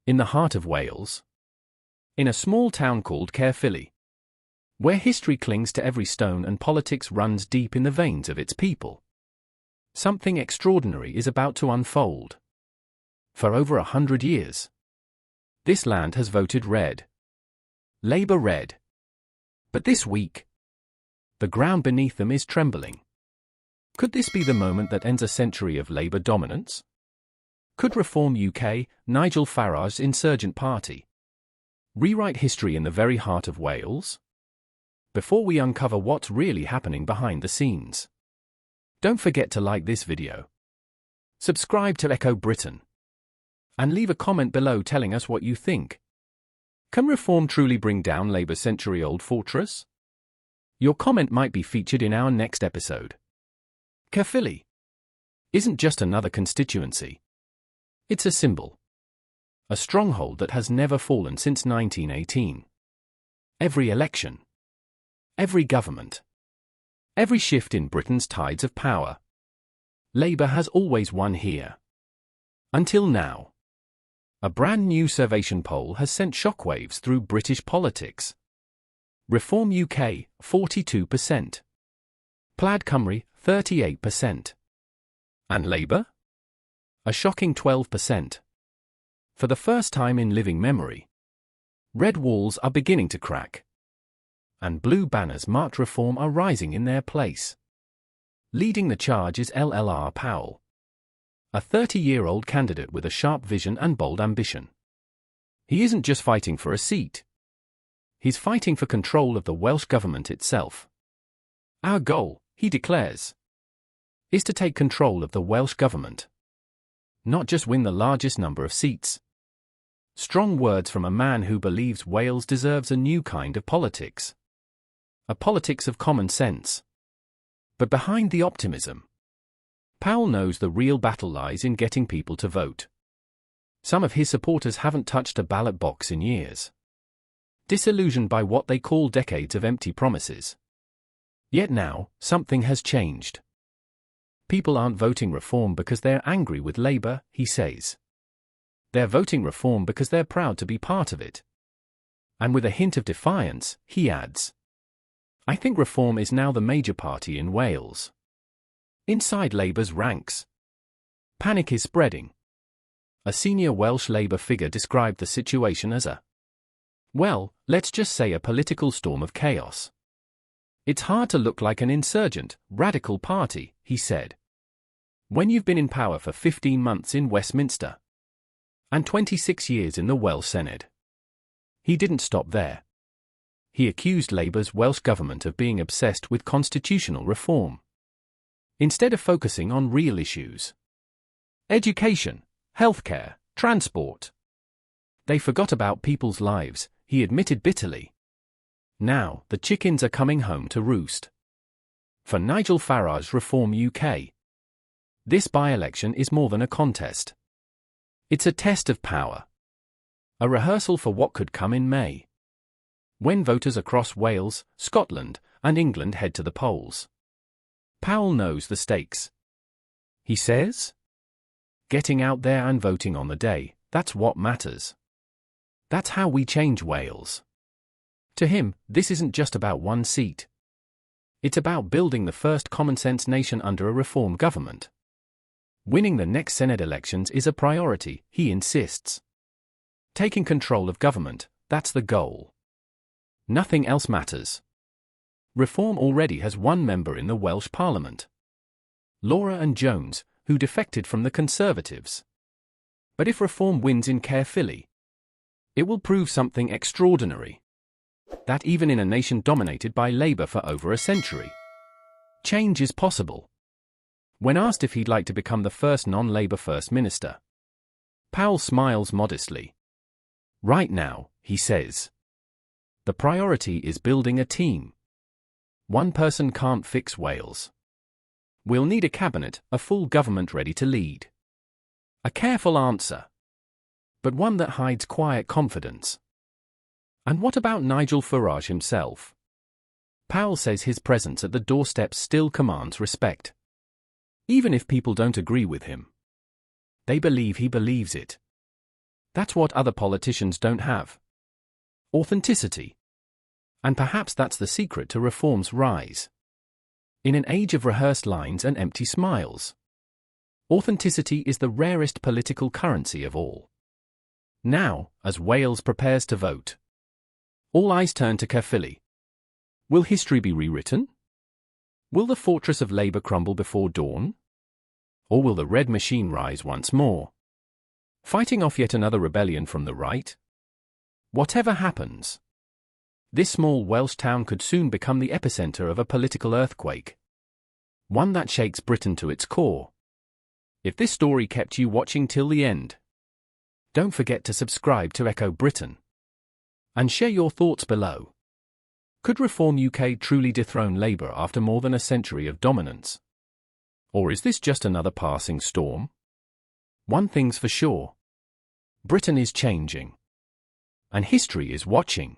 in the heart of Wales, in a small town called Caerphilly, where history clings to every stone and politics runs deep in the veins of its people. Something extraordinary is about to unfold. For over 100 years, this land has voted red. Labour red. But this week, the ground beneath them is trembling. Could this be the moment that ends a century of Labour dominance? Could Reform UK, Nigel Farage's insurgent party, rewrite history in the very heart of Wales? Before we uncover what's really happening behind the scenes, don't forget to like this video, subscribe to Echo Britain, and leave a comment below telling us what you think. Can reform truly bring down Labour's century-old fortress? Your comment might be featured in our next episode. Caerphilly isn't just another constituency. It's a symbol. A stronghold that has never fallen since 1918. Every election, every government, every shift in Britain's tides of power, Labour has always won here. Until now. A brand new Survation poll has sent shockwaves through British politics. Reform UK, 42%. Plaid Cymru, 38%. And Labour? A shocking 12%. For the first time in living memory, red walls are beginning to crack. And blue banners marked reform are rising in their place. Leading the charge is Llr Powell, a 30-year-old candidate with a sharp vision and bold ambition. He isn't just fighting for a seat. He's fighting for control of the Welsh government itself. Our goal, he declares, is to take control of the Welsh government. Not just win the largest number of seats. Strong words from a man who believes Wales deserves a new kind of politics. A politics of common sense. But behind the optimism, Powell knows the real battle lies in getting people to vote. Some of his supporters haven't touched a ballot box in years, disillusioned by what they call decades of empty promises. Yet now, something has changed. People aren't voting reform because they're angry with Labour, he says. They're voting reform because they're proud to be part of it. And with a hint of defiance, he adds, I think reform is now the major party in Wales. Inside Labour's ranks, panic is spreading. A senior Welsh Labour figure described the situation as let's just say a political storm of chaos. It's hard to look like an insurgent, radical party, he said, when you've been in power for 15 months in Westminster and 26 years in the Welsh Senedd. He didn't stop there. He accused Labour's Welsh government of being obsessed with constitutional reform, instead of focusing on real issues. Education, healthcare, transport. They forgot about people's lives, he admitted bitterly. Now, the chickens are coming home to roost. For Nigel Farage Reform UK, this by-election is more than a contest. It's a test of power. A rehearsal for what could come in May, when voters across Wales, Scotland, and England head to the polls. Powell knows the stakes. He says, getting out there and voting on the day, that's what matters. That's how we change Wales. To him, this isn't just about one seat. It's about building the first common-sense nation under a reform government. Winning the next Senedd elections is a priority, he insists. Taking control of government, that's the goal. Nothing else matters. Reform already has one member in the Welsh Parliament, Laura and Jones, who defected from the Conservatives. But if Reform wins in Caerphilly, it will prove something extraordinary. That even in a nation dominated by Labour for over a century, change is possible. When asked if he'd like to become the first non-Labour First Minister, Powell smiles modestly. Right now, he says, the priority is building a team. One person can't fix Wales. We'll need a cabinet, a full government ready to lead. A careful answer, but one that hides quiet confidence. And what about Nigel Farage himself? Powell says his presence at the doorstep still commands respect. Even if people don't agree with him, they believe he believes it. That's what other politicians don't have. Authenticity. And perhaps that's the secret to reform's rise. In an age of rehearsed lines and empty smiles, authenticity is the rarest political currency of all. Now, as Wales prepares to vote, all eyes turn to Caerphilly. Will history be rewritten? Will the fortress of Labour crumble before dawn? Or will the red machine rise once more, fighting off yet another rebellion from the right? Whatever happens, this small Welsh town could soon become the epicenter of a political earthquake, one that shakes Britain to its core. If this story kept you watching till the end, don't forget to subscribe to Echo Britain and share your thoughts below. Could Reform UK truly dethrone Labour after more than a century of dominance? Or is this just another passing storm? One thing's for sure: Britain is changing, and history is watching.